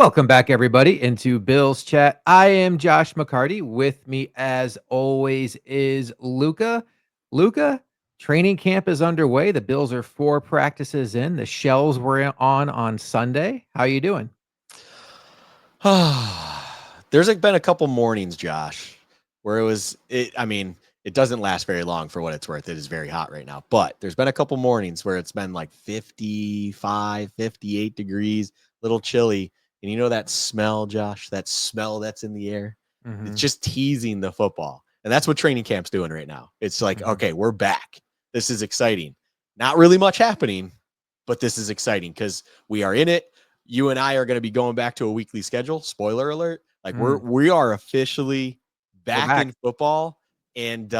Welcome back, everybody, into Bill's Chat. I am Josh McCarty. With me, as always, is Luca. Luca, training camp is underway. The Bills are 4 practices in. The shells were on Sunday. How you doing? There's been a couple mornings, Josh, where it doesn't last very long for what it's worth. It is very hot right now, but there's been a couple mornings where it's been like 55, 58 degrees, a little chilly. And you know that smell, Josh, that smell that's in the air? It's Mhm, just teasing the football. And that's what training camp's doing right now. It's like, mhm. okay, we're back. This is exciting. Not really much happening, but this is exciting because we are in it. You and I are going to be going back to a weekly schedule. Spoiler alert. Like Mm, we are officially we're back back. in football. And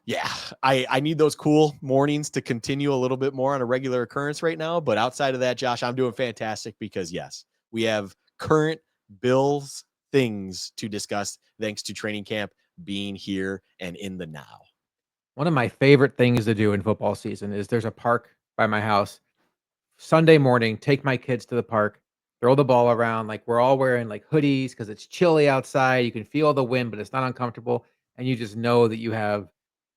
yeah, I need those cool mornings to continue a little bit more on a regular occurrence right now. But outside of that, Josh, I'm doing fantastic because yes, we have current Bills things to discuss thanks to training camp being here and in the now. One of my favorite things to do in football season is there's a park by my house. Sunday morning, take my kids to the park, throw the ball around, like, we're all wearing, like, hoodies because it's chilly outside, you can feel the wind, but it's not uncomfortable, and you just know that you have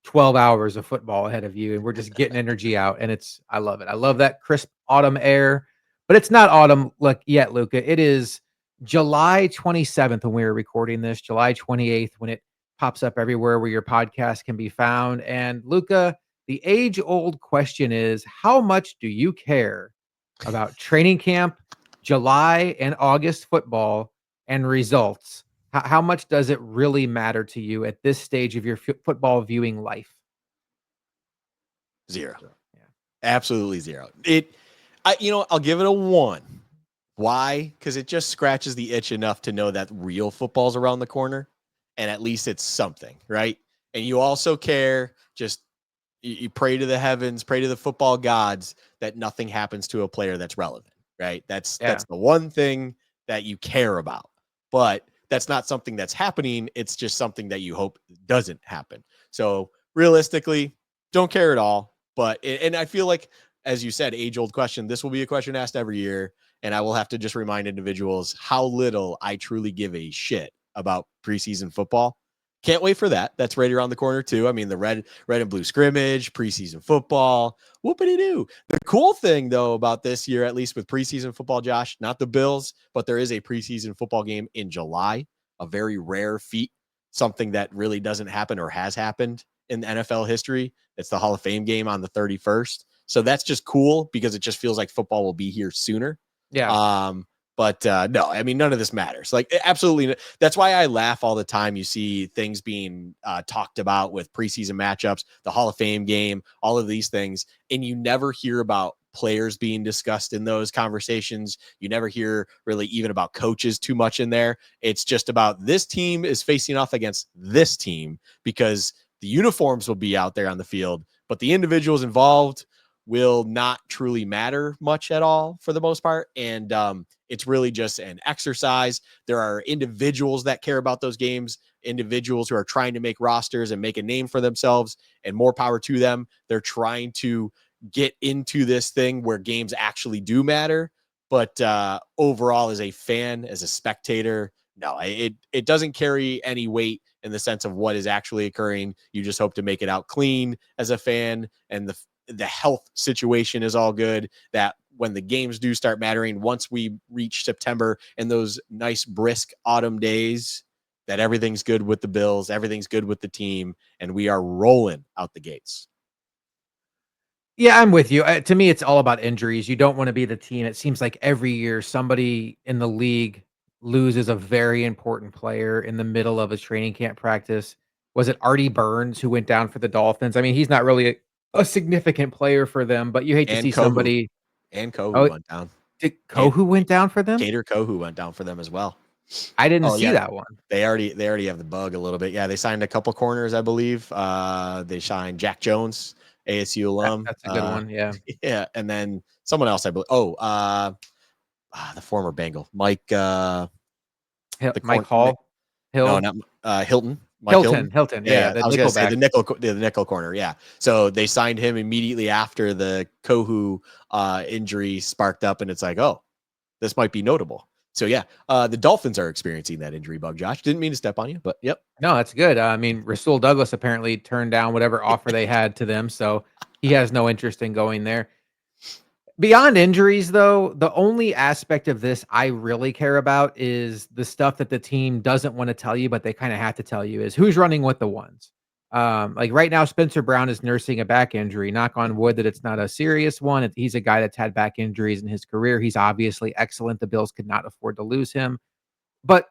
12 hours of football ahead of you, and we're just getting energy out, and I love it. I love that crisp autumn air, but it's not autumn, like, yet, Luca. It is July 27th when we were recording this, July 28th when it pops up everywhere where your podcast can be found, and Luca, the age-old question is, how much do you care about training camp, July and August football, and results? How much does it really matter to you at this stage of your football viewing life? Zero. Yeah. Absolutely zero. I'll give it a 1. Why? Because it just scratches the itch enough to know that real football's around the corner, and at least it's something, right? And you also care. Just you pray to the heavens, pray to the football gods that nothing happens to a player that's relevant, right? That's Yeah. the one thing that you care about. But that's not something that's happening. It's just something that you hope doesn't happen. So realistically, don't care at all. But and I feel like, as you said, age old question. This will be a question asked every year, and I will have to just remind individuals how little I truly give a shit about preseason football. Can't wait for that. That's right around the corner too. I mean, the red and blue scrimmage, preseason football, whoopity doo. The cool thing though about this year, at least with preseason football, Josh, not the Bills, but there is a preseason football game in July, a very rare feat, something that really doesn't happen or has happened in NFL history. It's the Hall of Fame game on the 31st. So that's just cool because it just feels like football will be here sooner. Yeah. Um, but no, I mean, none of this matters. Like, absolutely. That's why I laugh all the time. You see things being talked about with preseason matchups, the Hall of Fame game, all of these things. And you never hear about players being discussed in those conversations. You never hear really even about coaches too much in there. It's just about this team is facing off against this team because the uniforms will be out there on the field, but the individuals involved will not truly matter much at all for the most part. And it's really just an exercise. There are individuals that care about those games, individuals who are trying to make rosters and make a name for themselves, and more power to them. They're trying to get into this thing where games actually do matter. But overall, as a fan, as a spectator, no, it doesn't carry any weight in the sense of what is actually occurring. You just hope to make it out clean as a fan, and the health situation is all good, that when the games do start mattering, once we reach September and those nice brisk autumn days, that everything's good with the Bills, everything's good with the team, and we are rolling out the gates. Yeah, I'm with you. To me, it's all about injuries. You don't wanna be the team. It seems like every year somebody in the league loses a very important player in the middle of a training camp practice. Was it Artie Burns who went down for the Dolphins? I mean, he's not really a significant player for them, but you hate to And see Kohu. somebody. And Kohu Oh, went down. did And Kohu went down for them? Cater Kohu went down for them as well. I didn't Oh see yeah. that one. They already have the bug a little bit. Yeah, they signed a couple corners, I believe. They signed Jack Jones, ASU alum. That's a good one, yeah. Yeah, and then someone else, I believe. Oh, the former Bengal, Mike, Hill the Mike corn. Hall? No, Hill? not Hilton. Mike Hilton. Hilton, yeah, Yeah, the I was gonna say nickelback. the nickel corner. Yeah, so they signed him immediately after the Kohu injury sparked up, and it's like, oh, this might be notable. So yeah, the Dolphins are experiencing that injury bug. Josh, didn't mean to step on you, but yep. No, that's good. I mean, Rasul Douglas apparently turned down whatever offer they had to them, so he has no interest in going there. Beyond injuries, though, the only aspect of this I really care about is the stuff that the team doesn't want to tell you, but they kind of have to tell you is who's running with the ones. Like right now, Spencer Brown is nursing a back injury. Knock on wood that it's not a serious one. He's a guy that's had back injuries in his career. He's obviously excellent. The Bills could not afford to lose him. But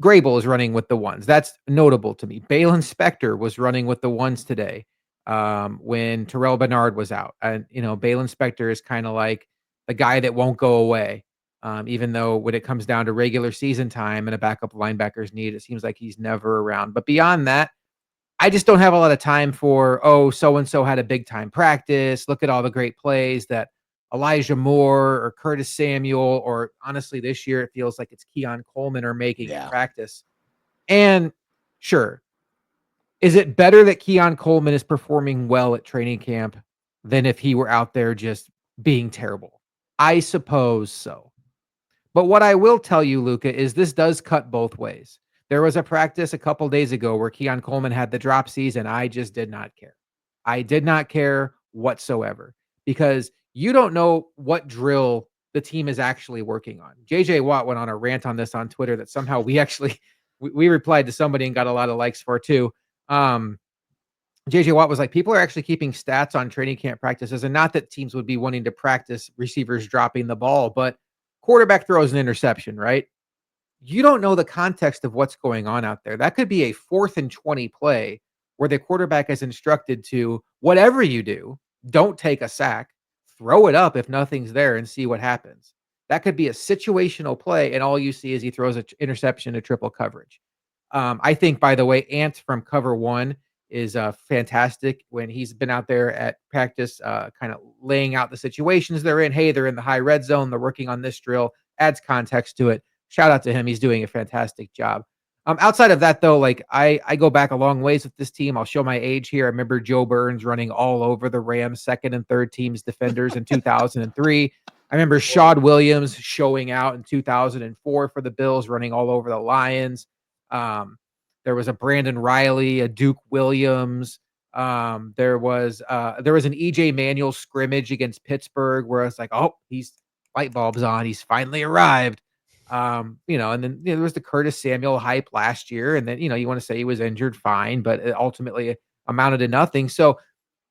Grable is running with the ones. That's notable to me. Balin Spector was running with the ones today when Terrell Bernard was out. And, Balin Spector is kind of like the guy that won't go away. Even though when it comes down to regular season time and a backup linebacker's need, it seems like he's never around. But beyond that, I just don't have a lot of time for, oh, so-and-so had a big time practice. Look at all the great plays that Elijah Moore or Curtis Samuel, or honestly, this year it feels like it's Keon Coleman are making in practice. And sure, is it better that Keon Coleman is performing well at training camp than if he were out there just being terrible? I suppose so. But what I will tell you, Luka, is this does cut both ways. There was a practice a couple days ago where Keon Coleman had the drop season. I just did not care. I did not care whatsoever because you don't know what drill the team is actually working on. JJ Watt went on a rant on this on Twitter that somehow we actually we replied to somebody and got a lot of likes for too. JJ Watt was like, people are actually keeping stats on training camp practices, and not that teams would be wanting to practice receivers dropping the ball, but quarterback throws an interception, right? You don't know the context of what's going on out there. That could be a 4th and 20 play where the quarterback is instructed to, whatever you do, don't take a sack, throw it up if nothing's there and see what happens. That could be a situational play, and all you see is he throws an interception to triple coverage. I think, by the way, Ant from Cover One is fantastic when he's been out there at practice, kind of laying out the situations they're in. Hey, they're in the high red zone. They're working on this drill. Adds context to it. Shout out to him. He's doing a fantastic job. Outside of that, though, like I go back a long ways with this team. I'll show my age here. I remember Joe Burns running all over the Rams' second and third teams defenders in 2003. I remember Shad Williams showing out in 2004 for the Bills, running all over the Lions. There was a Brandon Riley, a Duke Williams. There was an EJ Manuel scrimmage against Pittsburgh where I was like, oh, he's light bulbs on. He's finally arrived. And then there was the Curtis Samuel hype last year, and then you want to say he was injured, fine, but it ultimately amounted to nothing. So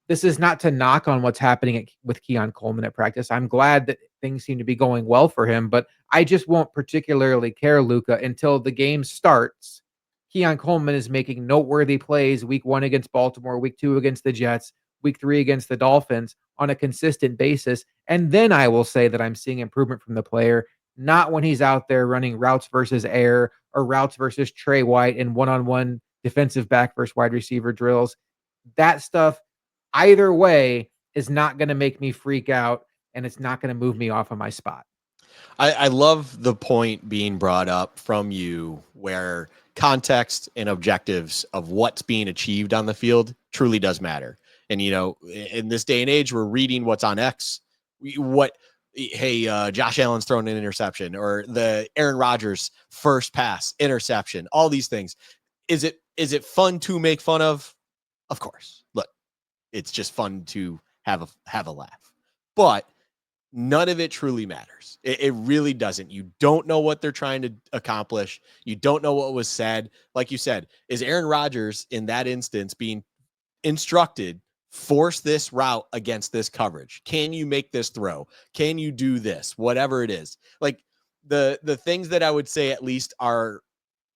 this is not to knock on what's happening with Keon Coleman at practice. I'm glad that things seem to be going well for him, but I just won't particularly care, Luka, until the game starts. Keon Coleman is making noteworthy plays week 1 against Baltimore, week 2 against the Jets, week 3 against the Dolphins on a consistent basis. And then I will say that I'm seeing improvement from the player, not when he's out there running routes versus air or routes versus Trey White and one-on-one defensive back versus wide receiver drills. That stuff, either way, is not going to make me freak out, and it's not going to move me off of my spot. I love the point being brought up from you where context and objectives of what's being achieved on the field truly does matter. And, in this day and age, we're reading what's on X. Josh Allen's thrown an interception, or the Aaron Rodgers first pass interception, all these things. Is it fun to make fun of? Of course. Look, it's just fun to have a laugh. But none of it truly matters. It really doesn't. You don't know what they're trying to accomplish. You don't know what was said. Like you said, is Aaron Rodgers in that instance being instructed, force this route against this coverage? Can you make this throw? Can you do this? Whatever it is. Like the things that I would say at least are,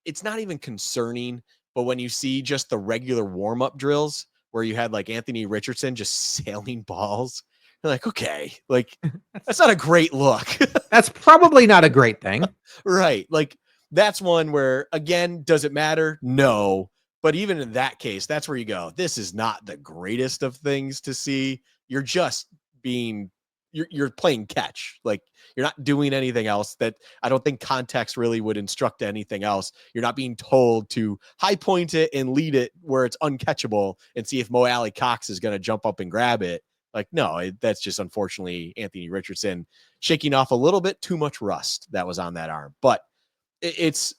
it's not even concerning, but when you see just the regular warm-up drills where you had like Anthony Richardson just sailing balls, you're like, okay, like that's not a great look. That's probably not a great thing. Right. Like that's one where, again, does it matter? No. But even in that case, that's where you go, this is not the greatest of things to see. You're just you're playing catch. Like you're not doing anything else. That I don't think context really would instruct anything else. You're not being told to high point it and lead it where it's uncatchable and see if Mo Alley Cox is going to jump up and grab it. Like, no, that's just unfortunately Anthony Richardson shaking off a little bit too much rust that was on that arm. But it's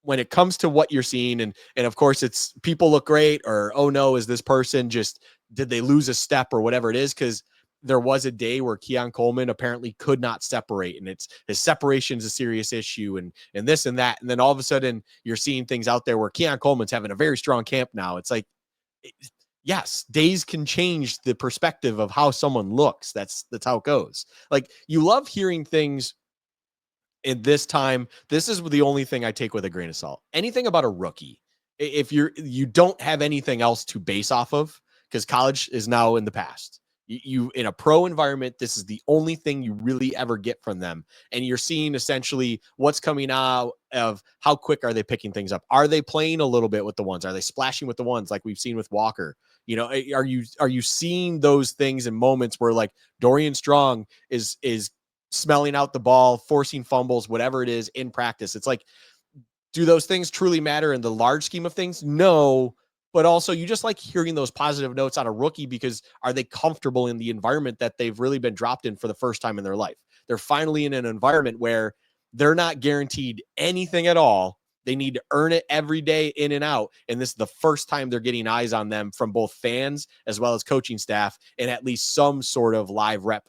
when it comes to what you're seeing, and of course it's people look great, or oh no, is this person just, did they lose a step or whatever it is? Because there was a day where Keon Coleman apparently could not separate, and it's his separation is a serious issue, and this and that, and then all of a sudden you're seeing things out there where Keon Coleman's having a very strong camp now. It's like, yes, days can change the perspective of how someone looks. That's how it goes. Like, you love hearing things in this time. This is the only thing I take with a grain of salt. Anything about a rookie, if you don't have anything else to base off of, because college is now in the past. You in a pro environment, this is the only thing you really ever get from them, and you're seeing essentially what's coming out of how quick are they picking things up. Are they playing a little bit with the ones? Are they splashing with the ones like we've seen with Walker? Are you seeing those things in moments where, like, Dorian Strong is smelling out the ball, forcing fumbles, whatever it is in practice? It's like, do those things truly matter in the large scheme of things? No. But also, you just like hearing those positive notes on a rookie, because are they comfortable in the environment that they've really been dropped in for the first time in their life? They're finally in an environment where they're not guaranteed anything at all. They need to earn it every day in and out. And this is the first time they're getting eyes on them from both fans as well as coaching staff, and at least some sort of live rep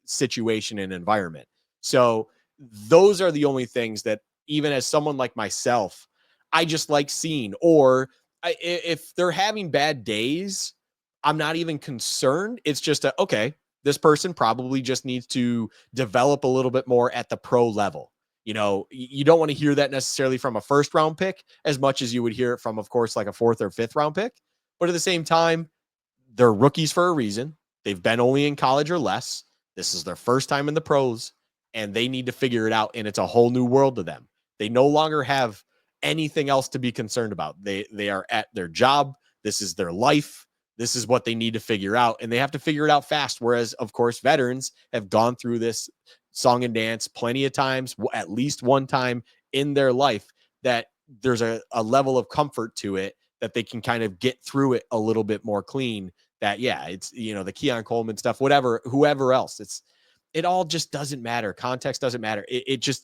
situation and environment. So those are the only things that, even as someone like myself, I just like seeing. Or if they're having bad days, I'm not even concerned. It's just okay, this person probably just needs to develop a little bit more at the pro level. You don't want to hear that necessarily from a first round pick as much as you would hear it from, of course, like a fourth or fifth round pick. But at the same time, they're rookies for a reason. They've been only in college or less. This is their first time in the pros, and they need to figure it out. And it's a whole new world to them. They no longer have anything else to be concerned about. They are at their job. This is their life. This is what they need to figure out, and they have to figure it out fast. Whereas, of course, veterans have gone through this song and dance plenty of times, at least one time in their life, that there's a level of comfort to it that they can kind of get through it a little bit more clean. That, yeah, it's, the Keon Coleman stuff, whatever, whoever else, it all just doesn't matter. Context doesn't matter.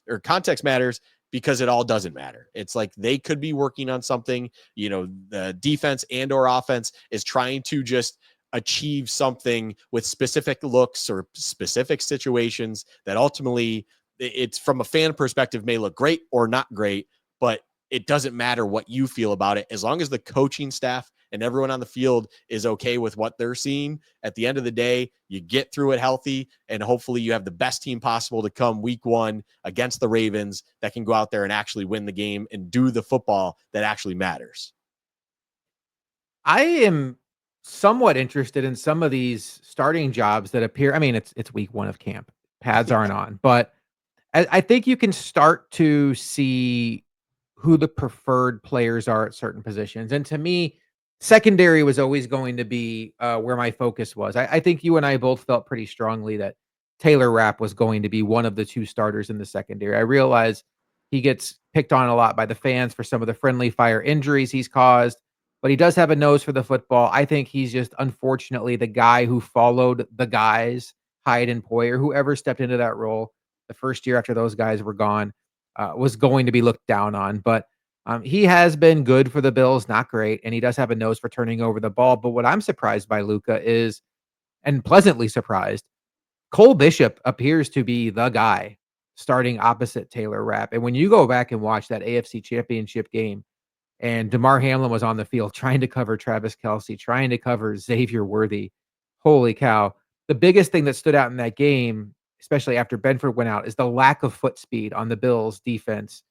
Or context matters because it all doesn't matter. It's like they could be working on something, the defense and or offense is trying to just achieve something with specific looks or specific situations that ultimately, it's from a fan perspective, may look great or not great, but it doesn't matter what you feel about it. As long as the coaching staff and everyone on the field is okay with what they're seeing, at the end of the day, you get through it healthy, and hopefully you have the best team possible to come week 1 against the Ravens that can go out there and actually win the game and do the football that actually matters. I am somewhat interested in some of these starting jobs that appear. I mean, it's week 1 of camp. Pads aren't on, but I think you can start to see who the preferred players are at certain positions. And to me, secondary was always going to be where my focus was. I think you and I both felt pretty strongly that Taylor Rapp was going to be one of the 2 starters in the secondary. I realize he gets picked on a lot by the fans for some of the friendly fire injuries he's caused, but he does have a nose for the football. I think he's just, unfortunately, the guy who followed the guys, Hyde and Poyer, whoever stepped into that role the first year after those guys were gone, was going to be looked down on. But he has been good for the Bills, not great, and he does have a nose for turning over the ball. But what I'm surprised by, Luka, is, and pleasantly surprised, Cole Bishop appears to be the guy starting opposite Taylor Rapp. And when you go back and watch that AFC Championship game, and DeMar Hamlin was on the field trying to cover Travis Kelce, trying to cover Xavier Worthy. Holy cow. The biggest thing that stood out in that game, especially after Benford went out, is the lack of foot speed on the Bills defense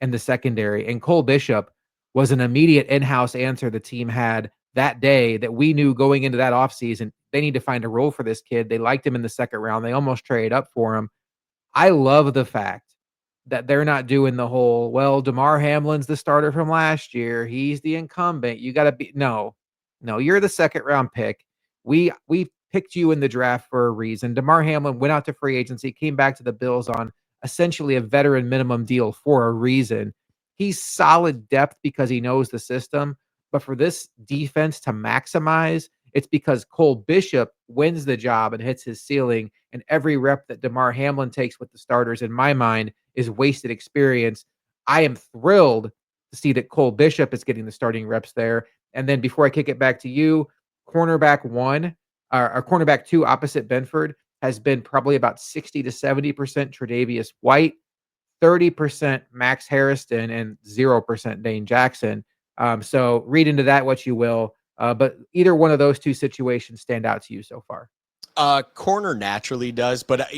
and the secondary. And Cole Bishop was an immediate in-house answer the team had that day, that we knew going into that offseason, they need to find a role for this kid. They liked him in the second round. They almost traded up for him. I love the fact that they're not doing the whole, well, DeMar Hamlin's the starter from last year. He's the incumbent. You got to be, no, you're the second round pick. We picked you in the draft for a reason. DeMar Hamlin went out to free agency, came back to the Bills on essentially a veteran minimum deal for a reason. He's solid depth because he knows the system. But for this defense to maximize, It's because Cole Bishop wins the job and hits his ceiling, and every rep that DeMar Hamlin takes with the starters, in my mind, is wasted experience. I am thrilled to see that Cole Bishop is getting the starting reps there. And then before I kick it back to you, cornerback one, or cornerback two opposite Benford has been probably about 60 to 70% Tre'Davious White, 30% Max Harrison, and 0% Dane Jackson. So read into that what you will. But either one of those two situations stand out to you so far. Corner naturally does, but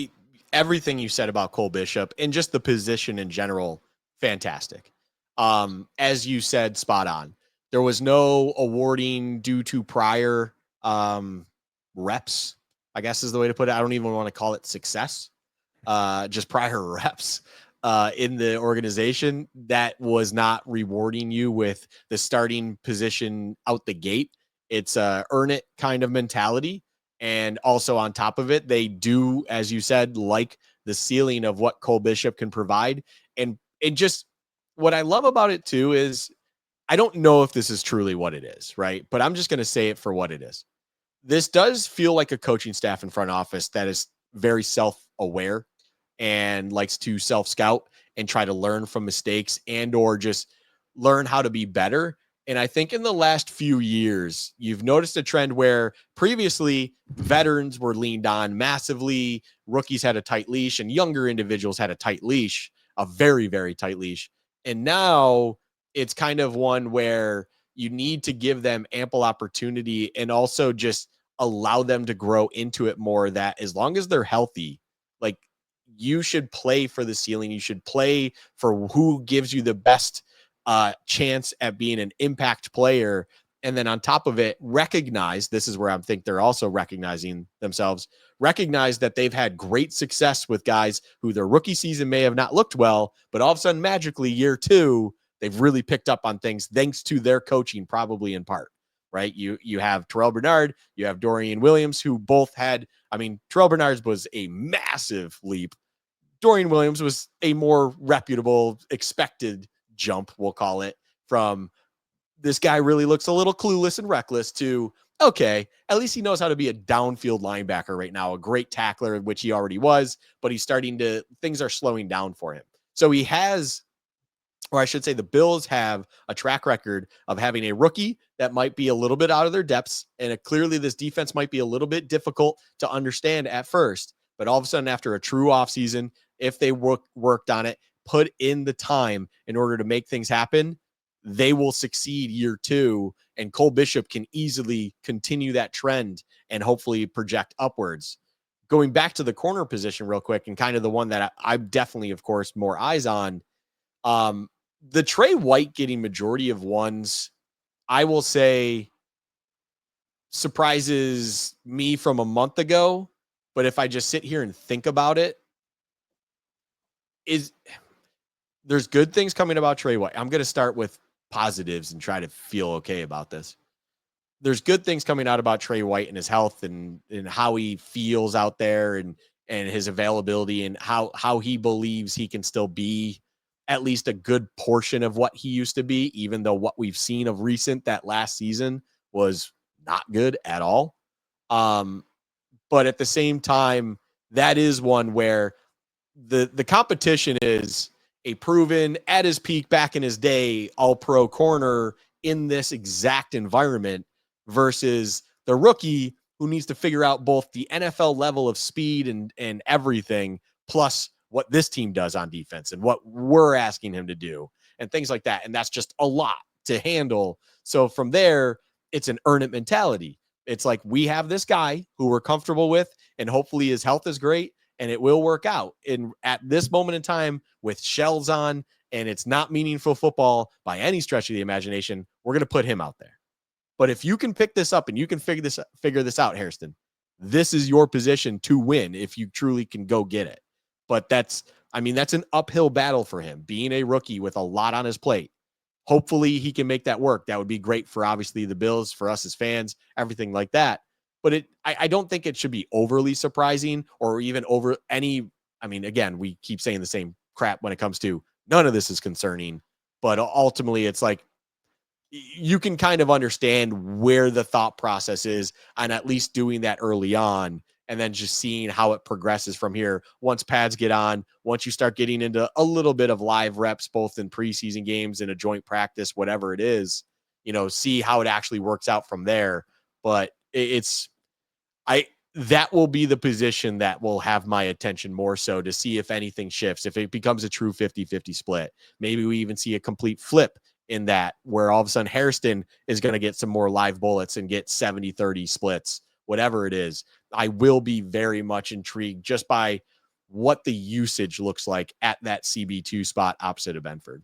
everything you said about Cole Bishop and just the position in general, fantastic. As you said, spot on. There was no awarding due to prior reps, I guess is the way to put it. I don't even want to call it success. Just prior reps in the organization that was not rewarding you with the starting position out the gate. It's a earn it kind of mentality. And also on top of it, they do, as you said, like the ceiling of what Cole Bishop can provide. And just what I love about it too is I don't know if this is truly what it is, right? But I'm just going to say it for what it is. This does feel like a coaching staff in front office that is very self-aware and likes to self-scout and try to learn from mistakes and or just learn how to be better. And I think in the last few years, you've noticed a trend where previously veterans were leaned on massively, rookies had a tight leash, and younger individuals had a tight leash, a very, very tight leash. And now it's kind of one where you need to give them ample opportunity and also just allow them to grow into it more, that as long as they're healthy, like you should play for the ceiling. You should play for who gives you the best chance at being an impact player. And then on top of it, recognize, this is where I think they're also recognizing themselves, recognize that they've had great success with guys who their rookie season may have not looked well, but all of a sudden, magically, year two, they've really picked up on things thanks to their coaching, probably in part, right? You have Terrell Bernard, you have Dorian Williams, who both had, I mean, Terrell Bernard's was a massive leap. Dorian Williams was a more reputable, expected jump, we'll call it, from this guy really looks a little clueless and reckless to, okay, at least he knows how to be a downfield linebacker right now, a great tackler, which he already was, but he's starting to, things are slowing down for him. So he has, or I should say the Bills have a track record of having a rookie that might be a little bit out of their depths. And clearly this defense might be a little bit difficult to understand at first, but all of a sudden after a true offseason, if they worked on it, put in the time in order to make things happen, they will succeed year two. And Cole Bishop can easily continue that trend and hopefully project upwards. Going back to the corner position real quick, and kind of the one that I'm definitely, of course, more eyes on, the Trey White getting majority of ones, I will say, surprises me from a month ago. But if I just sit here and think about it, there's good things coming about Trey White. I'm going to start with positives and try to feel okay about this. There's good things coming out about Trey White and his health and how he feels out there and his availability and how he believes he can still be at least a good portion of what he used to be, even though what we've seen of recent that last season was not good at all. But at the same time, that is one where the competition is a proven at his peak back in his day all-pro corner in this exact environment versus the rookie who needs to figure out both the NFL level of speed and everything, plus what this team does on defense and what we're asking him to do and things like that. And that's just a lot to handle. So from there, it's an earn it mentality. It's like, we have this guy who we're comfortable with, and hopefully his health is great and it will work out. And at this moment in time, with shells on, and it's not meaningful football by any stretch of the imagination, we're going to put him out there. But if you can pick this up and you can figure this out, Hairston, this is your position to win if you truly can go get it. But that's an uphill battle for him, being a rookie with a lot on his plate. Hopefully he can make that work. That would be great for obviously the Bills, for us as fans, everything like that. But I don't think it should be overly surprising or even over any. I mean, again, we keep saying the same crap when it comes to none of this is concerning. But ultimately, it's like, you can kind of understand where the thought process is on at least doing that early on, and then just seeing how it progresses from here. Once pads get on, once you start getting into a little bit of live reps, both in preseason games and a joint practice, whatever it is, see how it actually works out from there. But it's, that will be the position that will have my attention more so, to see if anything shifts, if it becomes a true 50-50 split. Maybe we even see a complete flip in that, where all of a sudden Hairston is going to get some more live bullets and get 70-30 splits, whatever it is. I will be very much intrigued just by what the usage looks like at that CB2 spot opposite of Benford.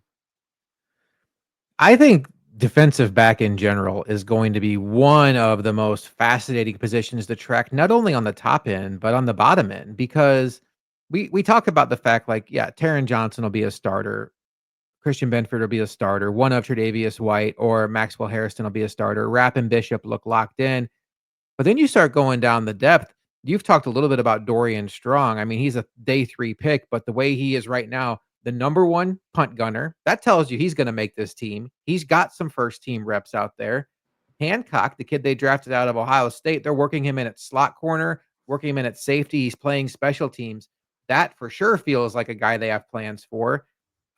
I think defensive back in general is going to be one of the most fascinating positions to track, not only on the top end, but on the bottom end, because we talk about the fact, like, yeah, Taron Johnson will be a starter. Christian Benford will be a starter. One of Tre'Davious White or Maxwell Harrison will be a starter. Rapp and Bishop look locked in. But then you start going down the depth. You've talked a little bit about Dorian Strong. I mean, he's a day 3 pick, but the way he is right now, the number 1 punt gunner, that tells you he's going to make this team. He's got some first team reps out there. Hancock, the kid they drafted out of Ohio State, they're working him in at slot corner, working him in at safety. He's playing special teams. That for sure feels like a guy they have plans for.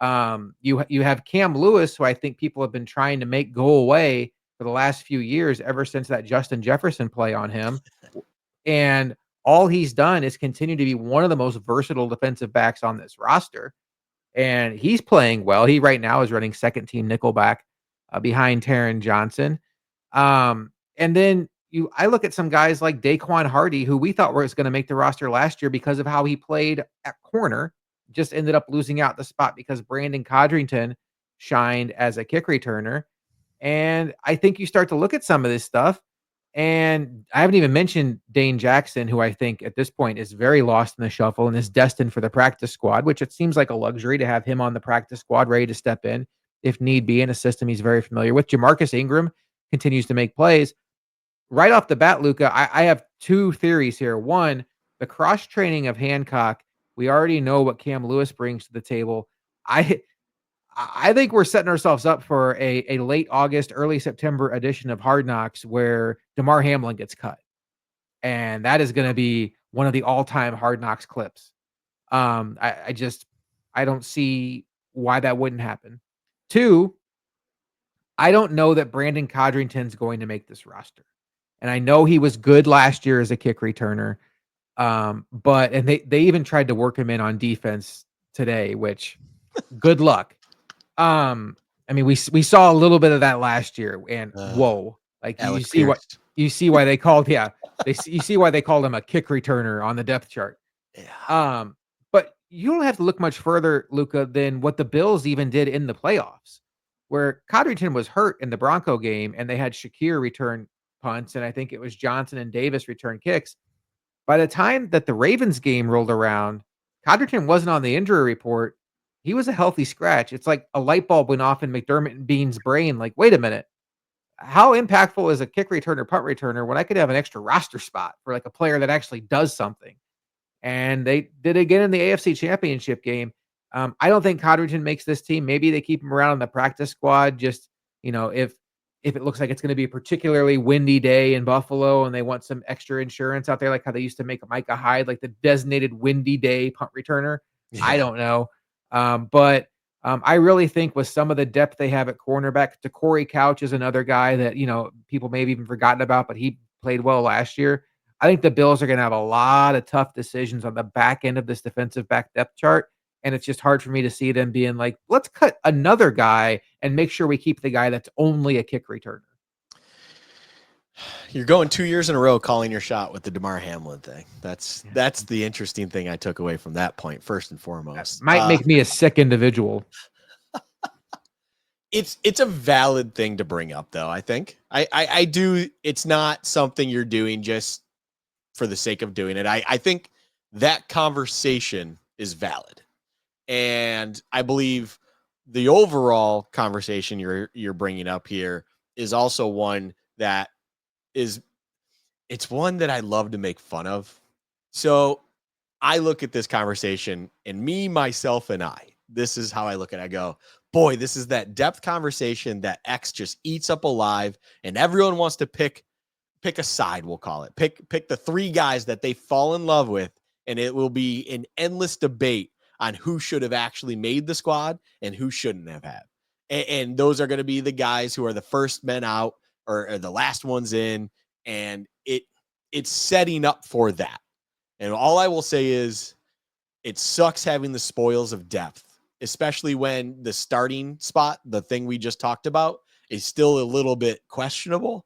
You have Cam Lewis, who I think people have been trying to make go away for the last few years, ever since that Justin Jefferson play on him. And all he's done is continue to be one of the most versatile defensive backs on this roster. And he's playing well. He right now is running second team nickelback behind Taron Johnson. And then I look at some guys like Daquan Hardy, who we thought was going to make the roster last year because of how he played at corner, just ended up losing out the spot because Brandon Codrington shined as a kick returner. And I think you start to look at some of this stuff, and I haven't even mentioned Dane Jackson, who I think at this point is very lost in the shuffle and is destined for the practice squad, which it seems like a luxury to have him on the practice squad ready to step in if need be in a system he's very familiar with. Jamarcus Ingram continues to make plays. Right off the bat, Luka, I have 2 theories here. One, the cross training of Hancock. We already know what Cam Lewis brings to the table. I think we're setting ourselves up for a late August, early September edition of Hard Knocks where DeMar Hamlin gets cut. And that is going to be one of the all-time Hard Knocks clips. I don't see why that wouldn't happen. 2, I don't know that Brandon Codrington's going to make this roster. And I know he was good last year as a kick returner. But they even tried to work him in on defense today, which good luck. I mean, we saw a little bit of that last year, and whoa, like you Alec see Pierce. you see why they called you see why they called him a kick returner on the depth chart. Yeah. But you don't have to look much further, Luka, than what the Bills even did in the playoffs, where Codrington was hurt in the Bronco game, and they had Shakir return punts, and I think it was Johnson and Davis return kicks. By the time that the Ravens game rolled around, Codrington wasn't on the injury report. He was a healthy scratch. It's like a light bulb went off in McDermott and Bean's brain. Like, wait a minute. How impactful is a kick returner, punt returner when I could have an extra roster spot for like a player that actually does something? And they did again in the AFC Championship game. I don't think Codrington makes this team. Maybe they keep him around in the practice squad. Just if it looks like it's going to be a particularly windy day in Buffalo and they want some extra insurance out there, like how they used to make Micah Hyde like the designated windy day punt returner. Yeah. I don't know. But I really think with some of the depth they have at cornerback, Corey Couch is another guy that, people may have even forgotten about, but he played well last year. I think the Bills are going to have a lot of tough decisions on the back end of this defensive back depth chart. And it's just hard for me to see them being like, let's cut another guy and make sure we keep the guy that's only a kick returner. You're going 2 years in a row calling your shot with the DeMar Hamlin thing. That's the interesting thing I took away from that point, first and foremost. That might make me a sick individual. It's a valid thing to bring up, though. I think I do. It's not something you're doing just for the sake of doing it. I think that conversation is valid, and I believe the overall conversation you're bringing up here is also one that it's one that I love to make fun of. So I look at this conversation, and me, myself, and I, this is how I look at it. I go, boy, this is that depth conversation that X just eats up alive, and everyone wants to pick a side, we'll call it. Pick the three guys that they fall in love with, and it will be an endless debate on who should have actually made the squad and who shouldn't have had. And those are going to be the guys who are the first men out or the last ones in, and it's setting up for that. And all I will say is it sucks having the spoils of depth, especially when the starting spot, the thing we just talked about, is still a little bit questionable.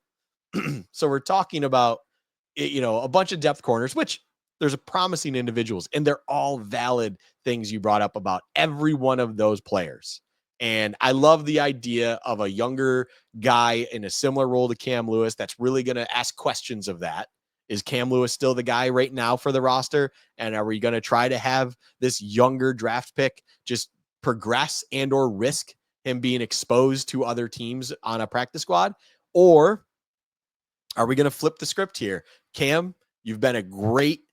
So we're talking about, a bunch of depth corners, which there's a promising individuals, and they're all valid things you brought up about every one of those players. And I love the idea of a younger guy in a similar role to Cam Lewis that's really going to ask questions of that. Is Cam Lewis still the guy right now for the roster? And are we going to try to have this younger draft pick just progress and or risk him being exposed to other teams on a practice squad? Or are we going to flip the script here? Cam, you've been a great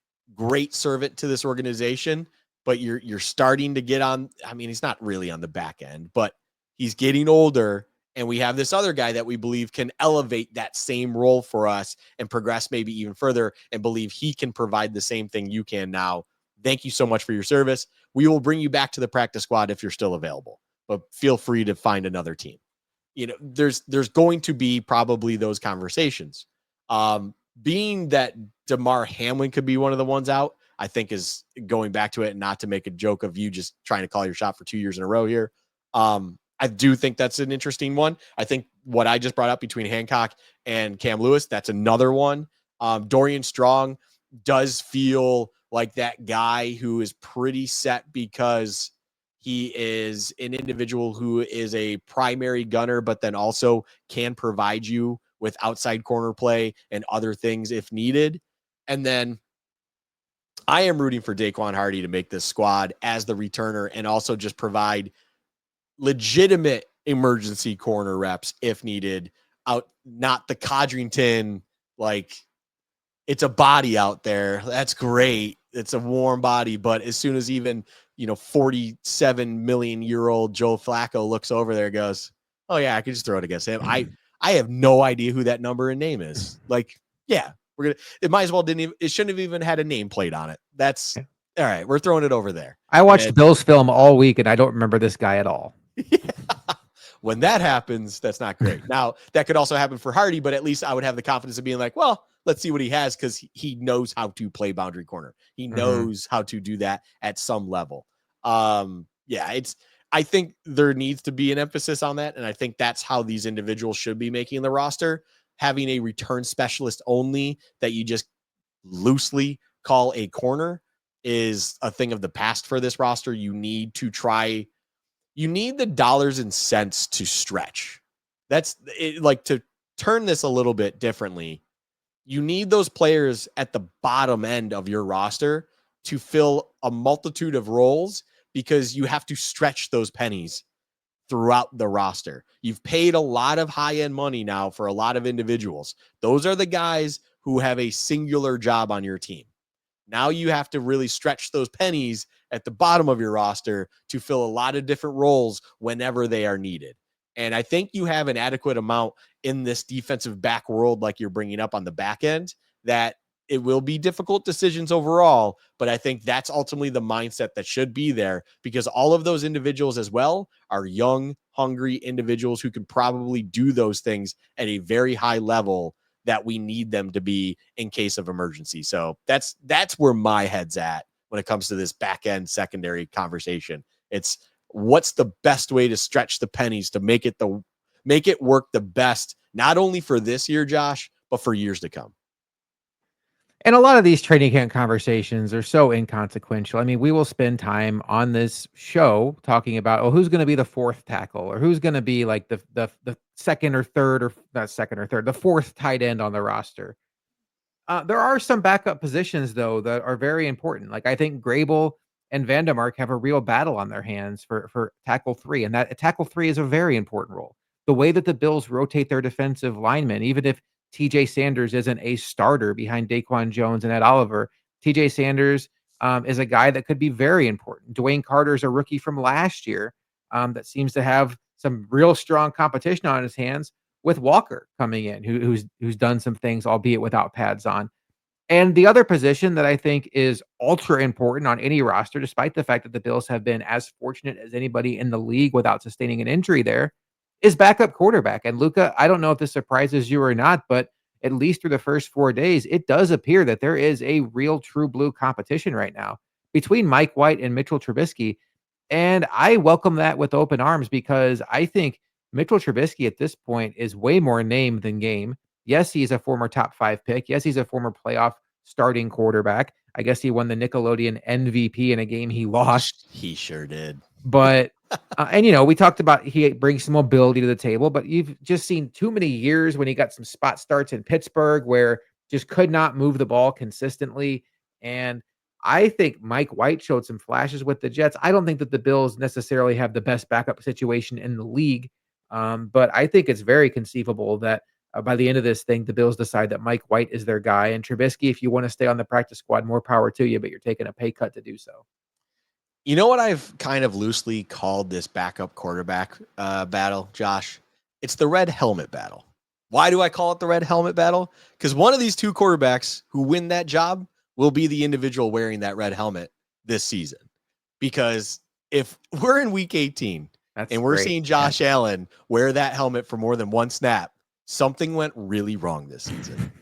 servant to this organization, but you're starting to get on. I mean, he's not really on the back end, but he's getting older. And we have this other guy that we believe can elevate that same role for us and progress maybe even further, and believe he can provide the same thing you can now. Thank you so much for your service. We will bring you back to the practice squad if you're still available, but feel free to find another team. There's going to be probably those conversations. Being that DeMar Hamlin could be one of the ones out, I think is going back to it, and not to make a joke of you just trying to call your shot for 2 years in a row here. I do think that's an interesting one. I think what I just brought up between Hancock and Cam Lewis, that's another one. Dorian Strong does feel like that guy who is pretty set because he is an individual who is a primary gunner, but then also can provide you with outside corner play and other things if needed. And then I am rooting for Daquan Hardy to make this squad as the returner and also just provide legitimate emergency corner reps if needed, out, not the Codrington, like it's a body out there. That's great. It's a warm body. But as soon as even, 47 million year old Joe Flacco looks over there, goes, oh yeah, I could just throw it against him. I have no idea who that number and name is. Like, yeah, it might as well it shouldn't have even had a nameplate on it. That's all right. We're throwing it over there. I watched Bill's film all week and I don't remember this guy at all. When that happens, that's not great. Now, that could also happen for Hardy, but at least I would have the confidence of being like, well, let's see what he has, because he knows how to play boundary corner. He knows how to do that at some level. I think there needs to be an emphasis on that, and I think that's how these individuals should be making the roster. Having a return specialist only that you just loosely call a corner is a thing of the past for this roster. You need the dollars and cents to stretch. That's it, like, to turn this a little bit differently. You need those players at the bottom end of your roster to fill a multitude of roles, because you have to stretch those pennies throughout the roster. You've paid a lot of high-end money now for a lot of individuals. Those are the guys who have a singular job on your team. Now you have to really stretch those pennies at the bottom of your roster to fill a lot of different roles whenever they are needed. And I think you have an adequate amount in this defensive back world, like you're bringing up on the back end, that it will be difficult decisions overall. But I think that's ultimately the mindset that should be there, because all of those individuals as well are young, hungry individuals who can probably do those things at a very high level that we need them to be in case of emergency. So that's where my head's at when it comes to this back end secondary conversation. It's what's the best way to stretch the pennies to make it work the best, not only for this year, Josh, but for years to come. And a lot of these training camp conversations are so inconsequential. I mean, we will spend time on this show talking about, who's going to be the fourth tackle, or who's going to be like the second or third, or not second or third, the fourth tight end on the roster. There are some backup positions, though, that are very important. Like, I think Grable and Vandermark have a real battle on their hands for tackle 3, and that tackle 3 is a very important role. The way that the Bills rotate their defensive linemen, even if TJ Sanders isn't a starter behind Daquan Jones and Ed Oliver, TJ Sanders is a guy that could be very important. Dwayne Carter is a rookie from last year that seems to have some real strong competition on his hands with Walker coming in, who's done some things, albeit without pads on. And the other position that I think is ultra important on any roster, despite the fact that the Bills have been as fortunate as anybody in the league without sustaining an injury there, is backup quarterback. And Luca, I don't know if this surprises you or not, but at least through the first 4 days, it does appear that there is a real true blue competition right now between Mike White and Mitchell Trubisky. And I welcome that with open arms because I think Mitchell Trubisky at this point is way more name than game. Yes, he's a former top 5 pick. Yes, he's a former playoff starting quarterback. I guess he won the Nickelodeon MVP in a game he lost. He sure did. But and we talked about he brings some mobility to the table, but you've just seen too many years when he got some spot starts in Pittsburgh where just could not move the ball consistently. And I think Mike White showed some flashes with the Jets. I don't think that the Bills necessarily have the best backup situation in the league, but I think it's very conceivable that by the end of this thing, the Bills decide that Mike White is their guy. And Trubisky, if you want to stay on the practice squad, more power to you, but you're taking a pay cut to do so. You know what I've kind of loosely called this backup quarterback battle, Josh? It's the red helmet battle. Why do I call it the red helmet battle? Because one of these two quarterbacks who win that job will be the individual wearing that red helmet this season. Because if we're in week 18 and we're seeing Josh Allen wear that helmet for more than one snap, something went really wrong this season.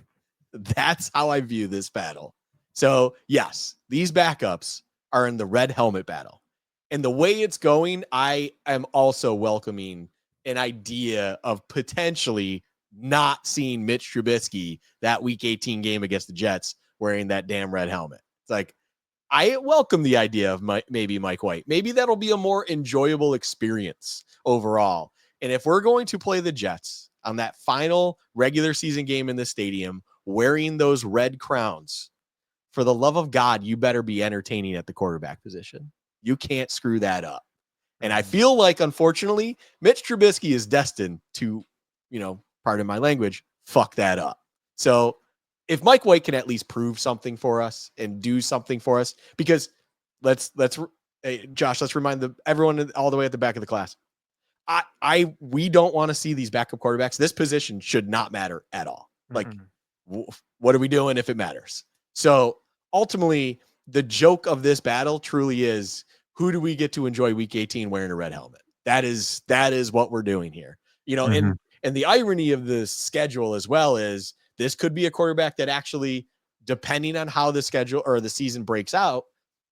That's how I view this battle. So, yes, these backups are in the red helmet battle. And the way it's going, I am also welcoming an idea of potentially not seeing Mitch Trubisky that week 18 game against the Jets wearing that damn red helmet. It's like, I welcome the idea of maybe Mike White. Maybe that'll be a more enjoyable experience overall. And if we're going to play the Jets on that final regular season game in the stadium, wearing those red crowns, for the love of God, you better be entertaining at the quarterback position. You can't screw that up. And I feel like, unfortunately, Mitch Trubisky is destined to, pardon my language, fuck that up. So if Mike White can at least prove something for us and do something for us, because Josh, let's remind everyone all the way at the back of the class. We don't want to see these backup quarterbacks. This position should not matter at all. Like, what are we doing if it matters? So ultimately, the joke of this battle truly is, who do we get to enjoy week 18 wearing a red helmet? That is what we're doing here. And the irony of the schedule as well is this could be a quarterback that actually, depending on how the schedule or the season breaks out,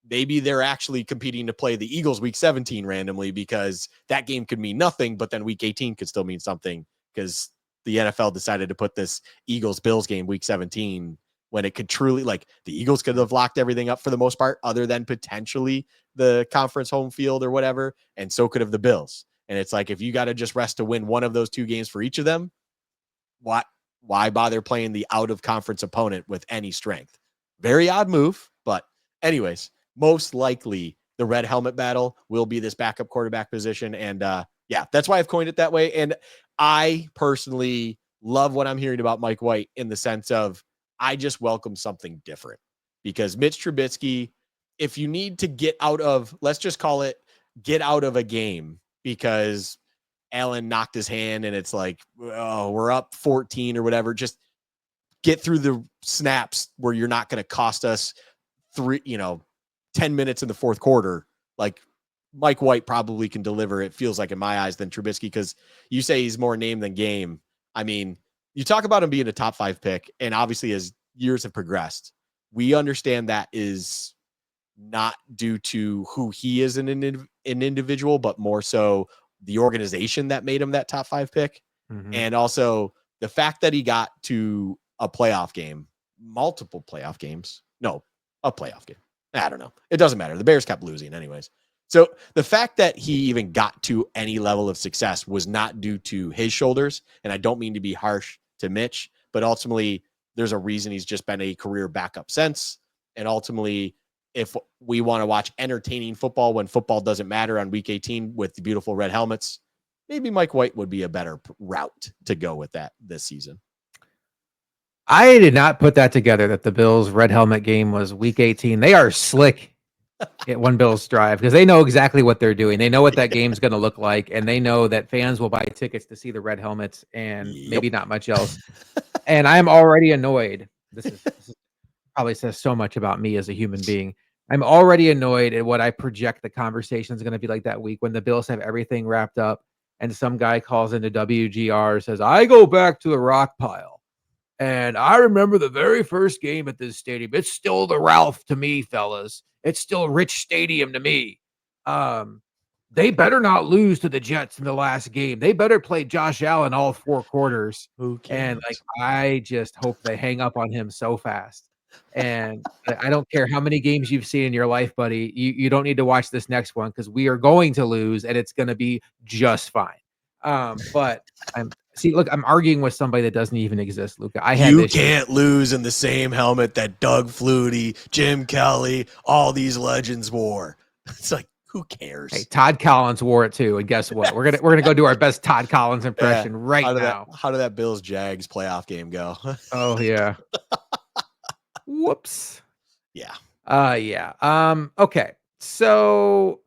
maybe they're actually competing to play the Eagles week 17 randomly, because that game could mean nothing, but then week 18 could still mean something because the NFL decided to put this Eagles-Bills game week 17 when it could truly, like, the Eagles could have locked everything up for the most part, other than potentially the conference home field or whatever. And so could have the Bills. And it's like, if you got to just rest to win one of those two games for each of them, why bother playing the out of conference opponent with any strength? Very odd move. But anyways, most likely the red helmet battle will be this backup quarterback position. And that's why I've coined it that way. And I personally love what I'm hearing about Mike White, in the sense of, I just welcome something different, because Mitch Trubisky, if you need to get out of, let's just call it, get out of a game because Allen knocked his hand and it's like, oh, we're up 14 or whatever, just get through the snaps where you're not going to cost us 10 minutes in the fourth quarter. Like, Mike White probably can deliver, it feels like in my eyes, than Trubisky, because you say he's more name than game. I mean, you talk about him being a top 5 pick, and obviously as years have progressed, we understand that is not due to who he is an individual, but more so the organization that made him that top 5 pick. And also the fact that he got to a playoff game, multiple playoff games. No, a playoff game. I don't know. It doesn't matter. The Bears kept losing anyways. So the fact that he even got to any level of success was not due to his shoulders. And I don't mean to be harsh to Mitch, but ultimately there's a reason he's just been a career backup since. And ultimately, if we want to watch entertaining football when football doesn't matter on week 18 with the beautiful red helmets, maybe Mike White would be a better route to go with that this season. I did not put that together that the Bills red helmet game was week 18. They are slick at One Bills Drive because they know exactly what they're doing. They know what that game's going to look like, and they know that fans will buy tickets to see the red helmets and Yep. maybe not much else. And I am already annoyed. This is probably says so much about me as a human being. I'm already annoyed at what I project the conversation is going to be like that week when the Bills have everything wrapped up and some guy calls into WGR says, "I go back to the rock pile. And I remember the very first game at this stadium. It's still the Ralph to me, fellas. It's still Rich Stadium to me. Um, they better not lose to the Jets in the last game. They better play Josh Allen all 4 quarters." Who And like, cares? I just hope they hang up on him so fast. And I don't care how many games you've seen in your life, buddy. You don't need to watch this next one because we are going to lose and it's going to be just fine. But I'm see, look, I'm arguing with somebody that doesn't even exist, Luca. I had You this shit. can't lose in the same helmet that Doug Flutie, Jim Kelly, all these legends wore. It's like, who Hey, cares? Todd Collins wore it too, and guess what? We're gonna go do our best Todd Collins Yeah. impression right now. How did that Bills Jags playoff game go? Oh yeah. Whoops. Yeah. Yeah. Okay. So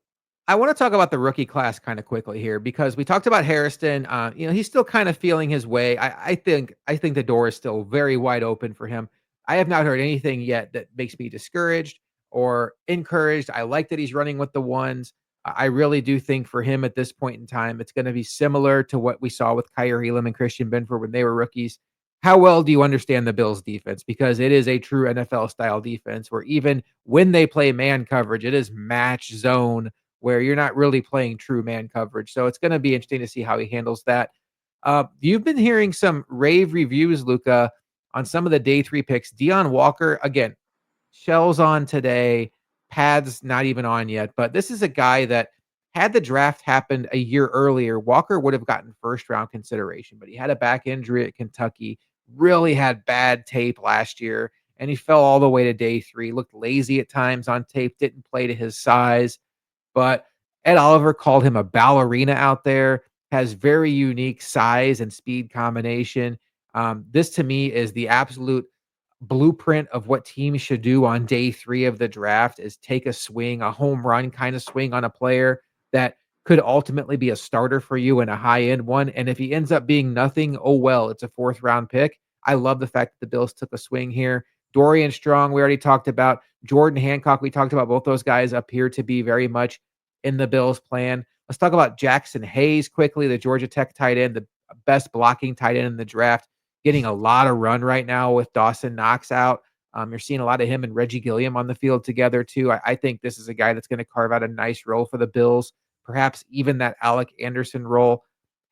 I want to talk about the rookie class kind of quickly here because we talked about Harrison. He's still kind of feeling his way. I think the door is still very wide open for him. I have not heard anything yet that makes me discouraged or encouraged. I like that he's running with the ones. I really do think for him at this point in time, it's going to be similar to what we saw with Kyrie Elam and Christian Benford when they were rookies. How well do you understand the Bills defense? Because it is a true NFL style defense where even when they play man coverage, it is match zone where you're not really playing true man coverage. So it's going to be interesting to see how he handles that. You've been hearing some rave reviews, Luca, on some of the day 3 picks. Deion Walker, again, shells on today, pads not even on yet. But this is a guy that had the draft happened a year earlier, Walker would have gotten first round consideration, but he had a back injury at Kentucky, really had bad tape last year, and he fell all the way to day 3, looked lazy at times on tape, didn't play to his size. But Ed Oliver called him a ballerina out there, has very unique size and speed combination. This to me is the absolute blueprint of what teams should do on day 3 of the draft is take a swing, a home run kind of swing on a player that could ultimately be a starter for you in a high end one. And if he ends up being nothing, oh well, it's a 4th round pick. I love the fact that the Bills took a swing here. Dorian Strong, we already talked about. Jordan Hancock, we talked about. Both those guys appear to be very much in the Bills' plan. Let's talk about Jackson Hayes quickly, the Georgia Tech tight end, the best blocking tight end in the draft, getting a lot of run right now with Dawson Knox out. You're seeing a lot of him and Reggie Gilliam on the field together too. I think this is a guy that's going to carve out a nice role for the Bills, perhaps even that Alec Anderson role.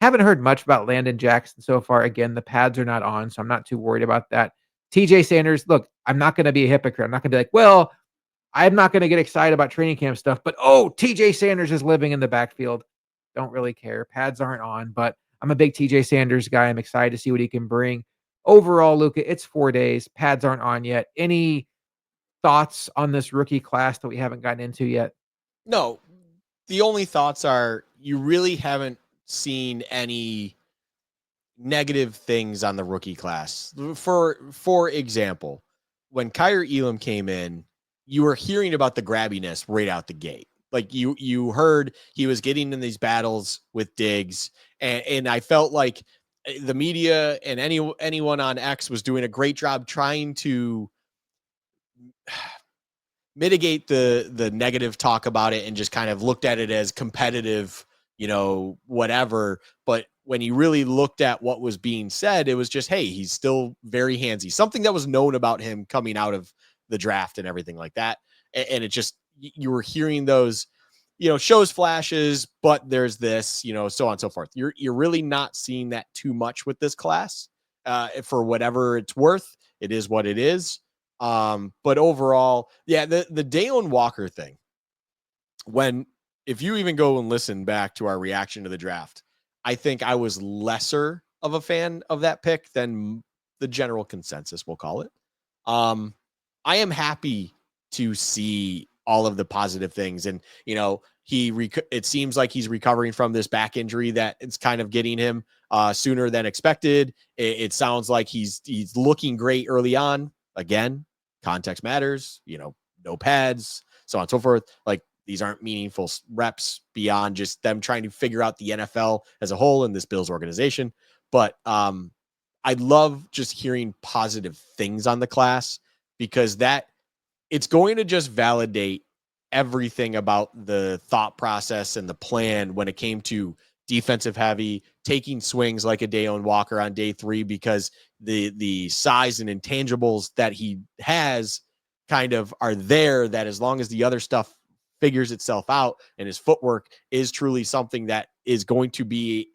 Haven't heard much about Landon Jackson so far. Again, the pads are not on, so I'm not too worried about that. TJ Sanders, look, I'm not going to be a hypocrite. I'm not going to be like, well, I'm not going to get excited about training camp stuff, but oh, TJ Sanders is living in the backfield. Don't really care. Pads aren't on, but I'm a big TJ Sanders guy. I'm excited to see what he can bring. Overall, Luca, it's 4 days. Pads aren't on yet. Any thoughts on this rookie class that we haven't gotten into yet? No, the only thoughts are you really haven't seen any negative things on the rookie class. For example, when Kyrie Elam came in, you were hearing about the grabbiness right out the gate. Like you heard he was getting in these battles with Diggs, and I felt like the media and anyone on X was doing a great job trying to mitigate the negative talk about it and just kind of looked at it as competitive, whatever. But when you really looked at what was being said, it was just, hey, he's still very handsy, something that was known about him coming out of the draft and everything like that. And it just, you were hearing those, shows flashes, but there's this, so on and so forth. You're really not seeing that too much with this class. For whatever it's worth, it is what it is. But overall, yeah, the Dalen Walker thing, if you even go and listen back to our reaction to the draft, I think I was lesser of a fan of that pick than the general consensus, we'll call it. I am happy to see all of the positive things. And, it seems like he's recovering from this back injury that it's kind of getting him sooner than expected. It sounds like he's looking great early on. Again, context matters, no pads, so on and so forth. Like, these aren't meaningful reps beyond just them trying to figure out the NFL as a whole and this Bills organization. But I love just hearing positive things on the class, because it's going to just validate everything about the thought process and the plan when it came to defensive heavy, taking swings like a Dayon Walker on day 3, because the size and intangibles that he has kind of are there, that as long as the other stuff figures itself out and his footwork is truly something that is going to be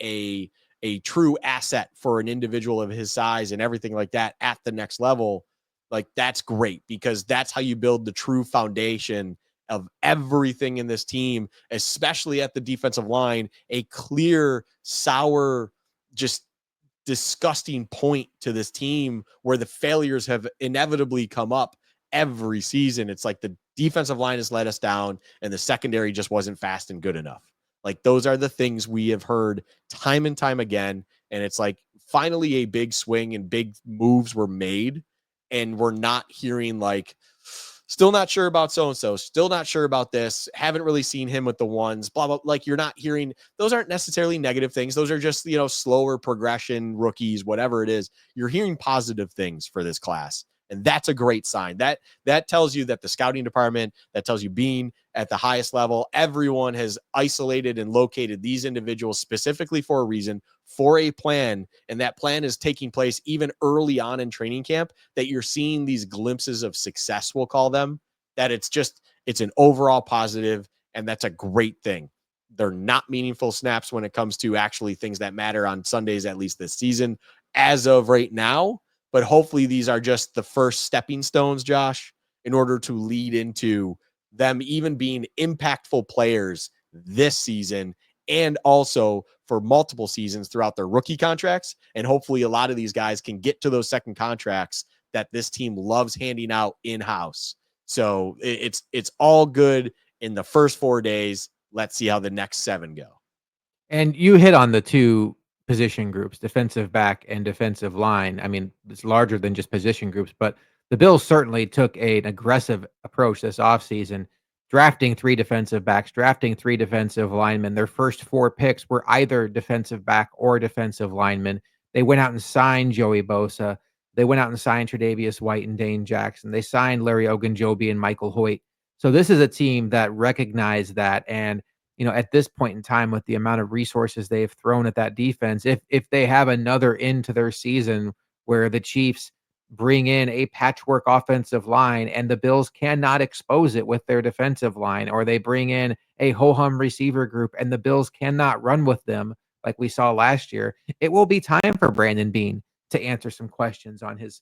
a true asset for an individual of his size and everything like that at the next level, like, that's great, because that's how you build the true foundation of everything in this team, especially at the defensive line. A clear, sour, just disgusting point to this team where the failures have inevitably come up every season. It's like the defensive line has let us down and the secondary just wasn't fast and good enough. Like, those are the things we have heard time and time again. And it's like, finally a big swing and big moves were made, and we're not hearing like, still not sure about so-and-so, still not sure about this, haven't really seen him with the ones, blah, blah. Like, you're not hearing, those aren't necessarily negative things. Those are just, slower progression rookies, whatever it is. You're hearing positive things for this class. And that's a great sign. That tells you that the scouting department, that tells you being at the highest level, everyone has isolated and located these individuals specifically for a reason, for a plan. And that plan is taking place even early on in training camp, that you're seeing these glimpses of success, we'll call them, that it's an overall positive, and that's a great thing. They're not meaningful snaps when it comes to actually things that matter on Sundays, at least this season, as of right now. But hopefully these are just the first stepping stones, Josh, in order to lead into them even being impactful players this season, and also for multiple seasons throughout their rookie contracts. And hopefully a lot of these guys can get to those second contracts that this team loves handing out in-house. So it's all good in the first 4 days. Let's see how the next 7 go. And you hit on the 2 position groups, defensive back and defensive line. I mean, it's larger than just position groups, but the Bills certainly took an aggressive approach this offseason, drafting 3 defensive backs, drafting 3 defensive linemen. Their first 4 picks were either defensive back or defensive linemen. They went out and signed Joey Bosa. They went out and signed Tre'Davious White and Dane Jackson. They signed Larry Ogunjobi and Michael Hoyt. So this is a team that recognized that. And at this point in time, with the amount of resources they've thrown at that defense, if they have another into their season where the Chiefs bring in a patchwork offensive line and the Bills cannot expose it with their defensive line, or they bring in a ho-hum receiver group and the Bills cannot run with them like we saw last year, it will be time for Brandon Beane to answer some questions on his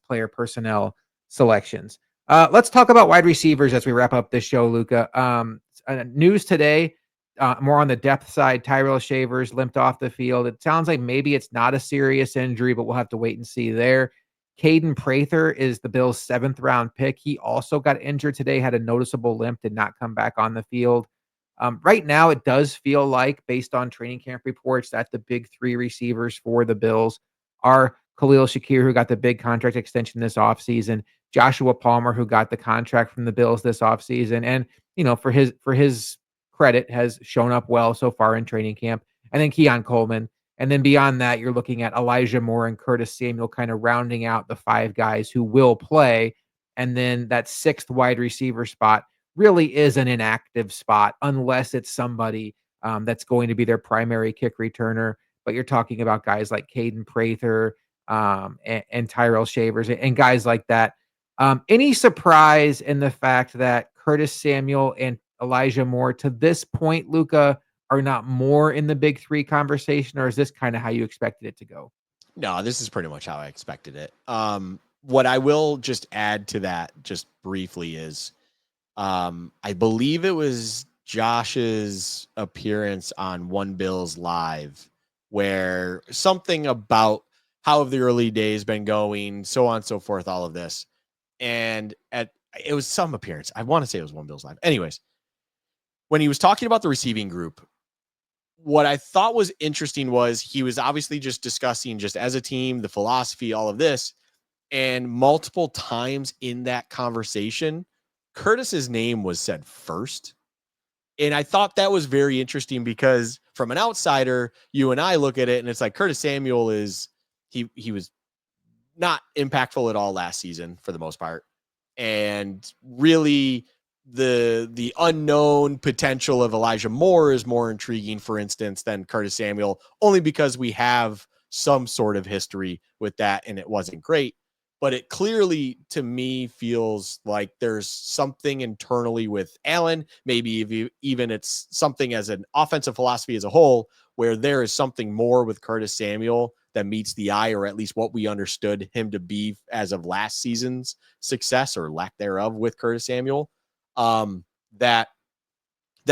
player personnel selections. Let's talk about wide receivers as we wrap up this show, Luka. News today, more on the depth side. Tyrell Shavers limped off the field. It sounds like maybe it's not a serious injury, but we'll have to wait and see there. Caden Prather is the Bills' 7th round pick. He also got injured today, had a noticeable limp, did not come back on the field. Right now, it does feel like, based on training camp reports, that the big 3 receivers for the Bills are Khalil Shakir, who got the big contract extension this offseason, Joshua Palmer, who got the contract from the Bills this offseason, and for his credit, has shown up well so far in training camp. And then Keon Coleman. And then beyond that, you're looking at Elijah Moore and Curtis Samuel kind of rounding out the 5 guys who will play. And then that 6th wide receiver spot really is an inactive spot unless it's somebody that's going to be their primary kick returner. But you're talking about guys like Caden Prather and Tyrell Shavers and guys like that. Any surprise in the fact that Curtis Samuel and Elijah Moore to this point, Luka, are not more in the big 3 conversation, or is this kind of how you expected it to go? No, this is pretty much how I expected it. What I will just add to that just briefly is, I believe it was Josh's appearance on One Bills Live, where something about how have the early days been going, so on and so forth, all of this. And It was some appearance. I want to say it was one Bills Live. Anyways, when he was talking about the receiving group, what I thought was interesting was he was obviously just discussing just as a team, the philosophy, all of this. And multiple times in that conversation, Curtis's name was said first. And I thought that was very interesting because from an outsider, you and I look at it and it's like Curtis Samuel is he was not impactful at all last season for the most part. And really the unknown potential of Elijah Moore is more intriguing, for instance, than Curtis Samuel, only because we have some sort of history with that and it wasn't great. But it clearly, to me, feels like there's something internally with Allen. Maybe even it's something as an offensive philosophy as a whole, where there is something more with Curtis Samuel that meets the eye, or at least what we understood him to be as of last season's success or lack thereof with Curtis Samuel. That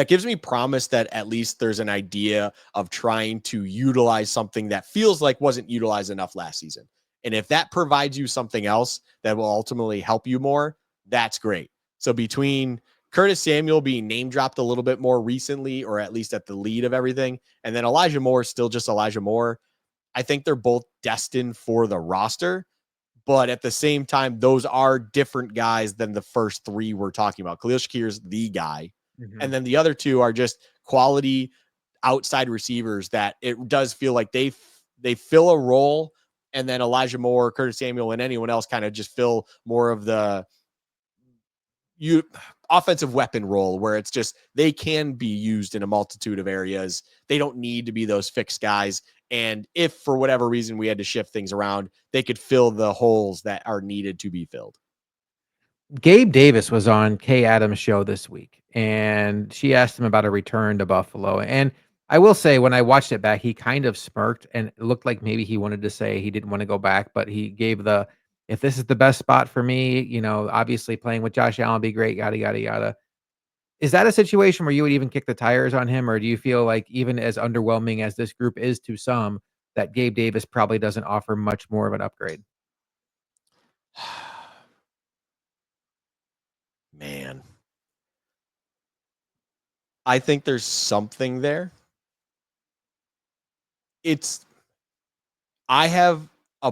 gives me promise that at least there's an idea of trying to utilize something that feels like wasn't utilized enough last season. And if that provides you something else that will ultimately help you more, that's great. So between Curtis Samuel being name dropped a little bit more recently, or at least at the lead of everything, and then Elijah Moore still just Elijah Moore, I think they're both destined for the roster. But at the same time, those are different guys than the first three we're talking about. Khalil Shakir's the guy. Mm-hmm. And then the other two are just quality outside receivers that it does feel like they fill a role. And then Elijah Moore, Curtis Samuel, and anyone else kind of just fill more of the offensive weapon role, where it's just they can be used in a multitude of areas. They don't need to be those fixed guys. And if for whatever reason we had to shift things around, they could fill the holes that are needed to be filled. Gabe Davis was on Kay Adams' show this week, and she asked him about a return to Buffalo. And I will say, when I watched it back, he kind of smirked, and it looked like maybe he wanted to say he didn't want to go back, but he gave the, if this is the best spot for me, obviously playing with Josh Allen would be great, yada, yada, yada. Is that a situation where you would even kick the tires on him, or do you feel like, even as underwhelming as this group is to some, that Gabe Davis probably doesn't offer much more of an upgrade? Man, I think there's something there. I have a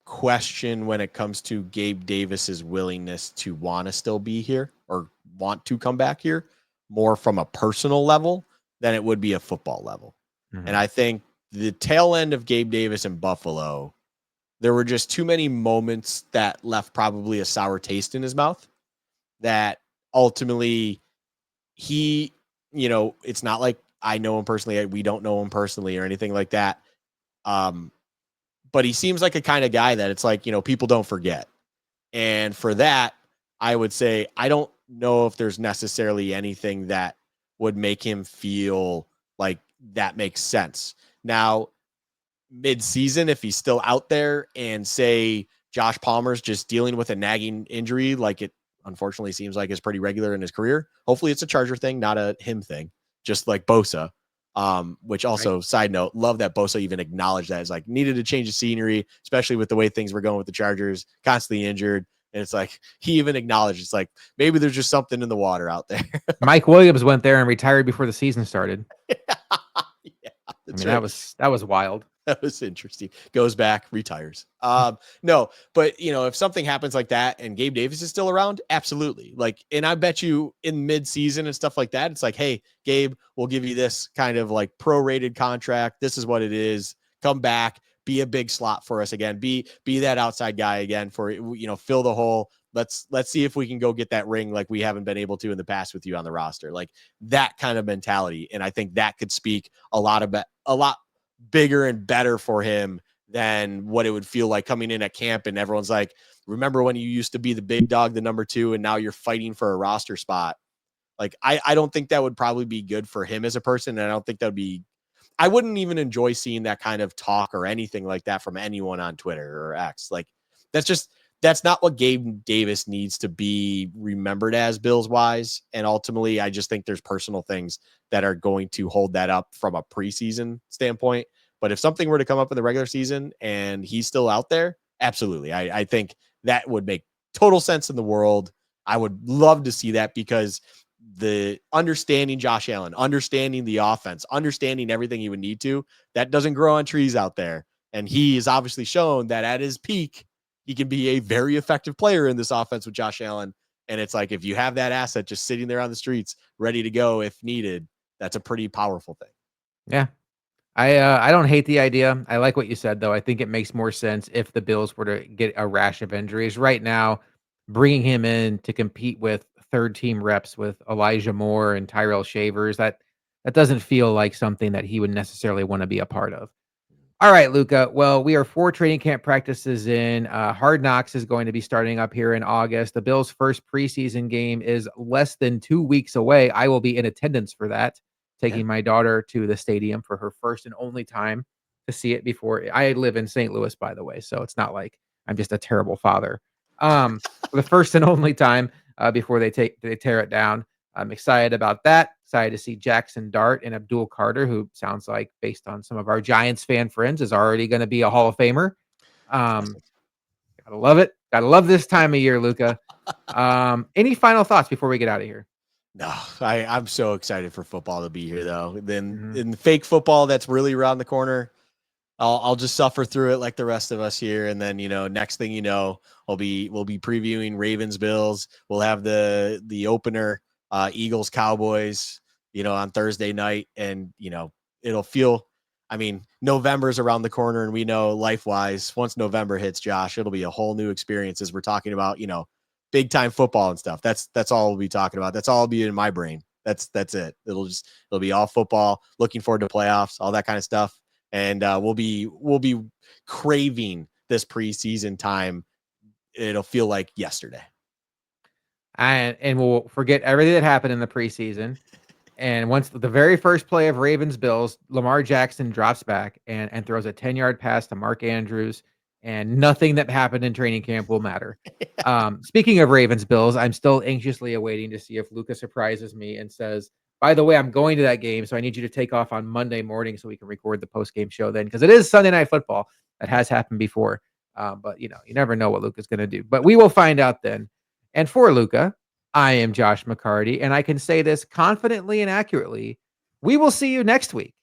question when it comes to Gabe Davis's willingness to want to still be here or want to come back here, more from a personal level than it would be a football level. And Mhm. I think the tail end of Gabe Davis in Buffalo, there were just too many moments that left probably a sour taste in his mouth, that ultimately he, it's not like I know him personally. We don't know him personally or anything like that. But he seems like a kind of guy that it's like, people don't forget. And for that, I would say I don't know if there's necessarily anything that would make him feel like that makes sense. Now, mid-season, if he's still out there and say Josh Palmer's just dealing with a nagging injury, like it unfortunately seems like is pretty regular in his career. Hopefully it's a Charger thing, not a him thing, just like Bosa. Which Right. also, side note, love that Bosa even acknowledged that. It's like needed to change the scenery, especially with the way things were going with the Chargers, constantly injured. And it's like he even acknowledged it's like maybe there's just something in the water out there. Mike Williams went there and retired before the season started. Yeah, I that's mean, right. that was wild. That was interesting. Goes back, retires. No, but if something happens like that and Gabe Davis is still around, absolutely. Like, and I bet you in mid-season and stuff like that, it's like, hey, Gabe, we'll give you this kind of like prorated contract. This is what it is. Come back, be a big slot for us again. Be that outside guy again for fill the hole. Let's see if we can go get that ring like we haven't been able to in the past with you on the roster. Like that kind of mentality, and I think that could speak a lot bigger and better for him than what it would feel like coming in at camp and everyone's like, remember when you used to be the big dog, the number 2, and now you're fighting for a roster spot. Like, I don't think that would probably be good for him as a person. And I don't think that would be, I wouldn't even enjoy seeing that kind of talk or anything like that from anyone on Twitter or X. Like, that's not what Gabe Davis needs to be remembered as, Bills wise. And ultimately, I just think there's personal things that are going to hold that up from a preseason standpoint. But if something were to come up in the regular season and he's still out there, absolutely. I think that would make total sense in the world. I would love to see that because the understanding Josh Allen, understanding the offense, understanding everything he would need to, that doesn't grow on trees out there. And he is obviously shown that at his peak, he can be a very effective player in this offense with Josh Allen. And it's like, if you have that asset just sitting there on the streets, ready to go if needed, that's a pretty powerful thing. Yeah. I don't hate the idea. I like what you said, though. I think it makes more sense if the Bills were to get a rash of injuries. Right now, bringing him in to compete with third team reps with Elijah Moore and Tyrell Shavers, that doesn't feel like something that he would necessarily want to be a part of. All right, Luca. Well, we are 4 training camp practices in. Hard Knocks is going to be starting up here in August. The Bills' first preseason game is less than 2 weeks away. I will be in attendance for that, Yeah. taking my daughter to the stadium for her first and only time to see it before. I live in St. Louis, by the way, so it's not like I'm just a terrible father. For the first and only time before they tear it down. I'm excited about that. Excited to see Jackson Dart and Abdul Carter, who sounds like, based on some of our Giants fan friends, is already going to be a Hall of Famer. Um, Gotta love it. Gotta love this time of year, Luca. Any final thoughts before we get out of here? No, I'm so excited for football to be here though. Then Mhm. in fake football that's really around the corner, I'll just suffer through it like the rest of us here. And then, next thing you know, we'll be previewing Ravens Bills. We'll have the opener, Eagles Cowboys, on Thursday night. And, it'll feel, I mean, November's around the corner, and we know life wise, once November hits, Josh, it'll be a whole new experience as we're talking about, big time football and stuff. That's all we'll be talking about. That's all will be in my brain. That's it. It'll be all football, looking forward to playoffs, all that kind of stuff. And we'll be craving this preseason time. It'll feel like yesterday. And we'll forget everything that happened in the preseason. And once the very first play of Ravens Bills, Lamar Jackson drops back and throws a 10-yard pass to Mark Andrews, and nothing that happened in training camp will matter. Speaking of Ravens Bills, I'm still anxiously awaiting to see if Luca surprises me and says, "By the way, I'm going to that game, so I need you to take off on Monday morning so we can record the post game show then," because it is Sunday Night Football. That has happened before, but you never know what Luca's going to do. But we will find out then. And for Luca, I am Josh McCarty, and I can say this confidently and accurately. We will see you next week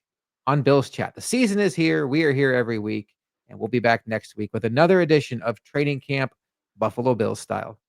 on Bills Chat. The season is here. We are here every week, and we'll be back next week with another edition of Training Camp Buffalo Bills style.